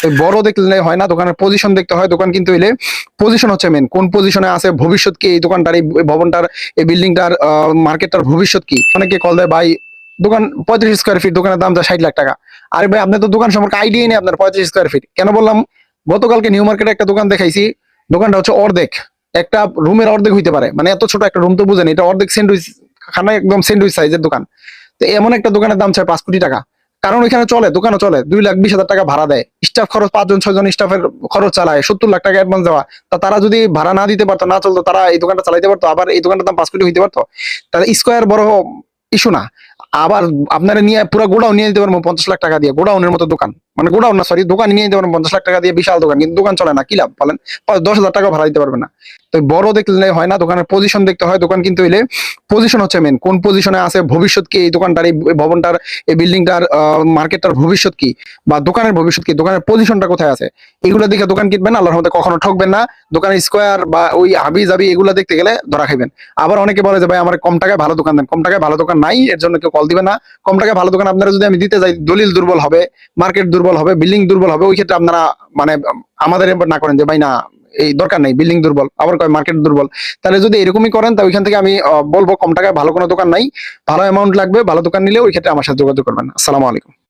এই বড় দেখলে হয় না, দোকানের পজিশন দেখতে হয়। দোকান কিন্তু এলে পজিশন হচ্ছে মেন, কোন পজিশনে আছে, ভবিষ্যৎ কি এই দোকানটার, এই ভবনটার, এই বিল্ডিংটার, মার্কেটটার ভবিষ্যৎ কি। অনেকে কল দেয় ভাই দোকান 35 স্কোয়ার ফিট, দোকানের দাম যা 60 লাখ টাকা। আরে ভাই আপনি তো দোকান সম্পর্কে আইডিয়াই নেই আপনার। 35 স্কোয়ার ফিট কেন বললাম, গতকালকে নিউ মার্কেটে একটা দোকান দেখাইছি, দোকানটা হচ্ছে অর্ধেক, একটা রুমের অর্ধেক হইতে পারে, মানে এত ছোট একটা রুম তো বুঝেন, এটা অর্ধেক স্যান্ডউইচ খানা, একদম স্যান্ডউইচ সাইজের দোকান। তো এমন একটা দোকানের দাম চায় 5 কোটি টাকা। কারণ ওইখানে চলে, দোকানও চলে, 2,20,000 টাকা ভাড়া দেয়, স্টাফ খরচ 5 জন 6 জন স্টাফের খরচ চালায়, 70 লাখ টাকা অ্যাডভান্স দেওয়া। তা তারা যদি ভাড়া না দিতে পারতো, না চলতো, তারা এই দোকানটা চালাইতে পারতো? আবার এই দোকানটার দাম 5 কোটি হইতে পারতো? তাহলে স্কোয়ার বড় ইস্যু না। আবার আপনারা নিয়ে পুরো গোডাউন নিয়ে দিতে পারবো 50 লাখ টাকা দিয়ে, গোডাউনের মতো দোকান, মানে গোডাউন না সরি, দোকান নিয়ে দিতে পারবো 50 লাখ টাকা দিয়ে, বিশাল দোকান, কিন্তু দোকান চলে না, কি লাভ বলেন? 10,000 টাকা ভাড়া দিতে পারবে না। তো বড় দেখলে হয় না, দোকানের পজিশন দেখতে হয়। দোকান কিন্তু এলে পজিশন হচ্ছে মেন, কোন পজিশনে আছে, ভবিষ্যৎ কি এই দোকানটার, এই ভবনটার, এই বিল্ডিংটার, মার্কেটটার ভবিষ্যৎ কি, বা দোকানের ভবিষ্যৎ কি, দোকানের পজিশনটা কোথায় আছে, এগুলো দেখে দোকান কিনবেন। আল্লাহর মধ্যে কখনো ঠকবেন না। দোকানের স্কোয়ার বা ওই হাবি জাবি এগুলো দেখতে গেলে ধরা খাইবেন। আবার অনেকে বলে যে ভাই আমার কম টাকায় ভালো দোকান দেন, কম টাকায় ভালো দোকান নাই, এর জন্য কেউ কল দিবে না। কম টাকায় ভালো দোকান আপনারা যদি আমি দিতে যাই, দলিল দুর্বল হবে, মার্কেট দুর্বল হবে, বিল্ডিং দুর্বল হবে, ওই ক্ষেত্রে আপনারা মানে আমাদের এবার না করেন যে ভাই না এই দরকার নেই, বিল্ডিং দুর্বল, আবার কয় মার্কেট দুর্বল। তাহলে যদি এরকমই করেন, তা ওইখান থেকে আমি বলবো কম টাকায় ভালো কোনো দোকান নাই, ভালো অ্যামাউন্ট লাগবে, ভালো দোকান নিলে ওই ক্ষেত্রে আমার সাথে যোগাযোগ করবেন। আসসালামু আলাইকুম।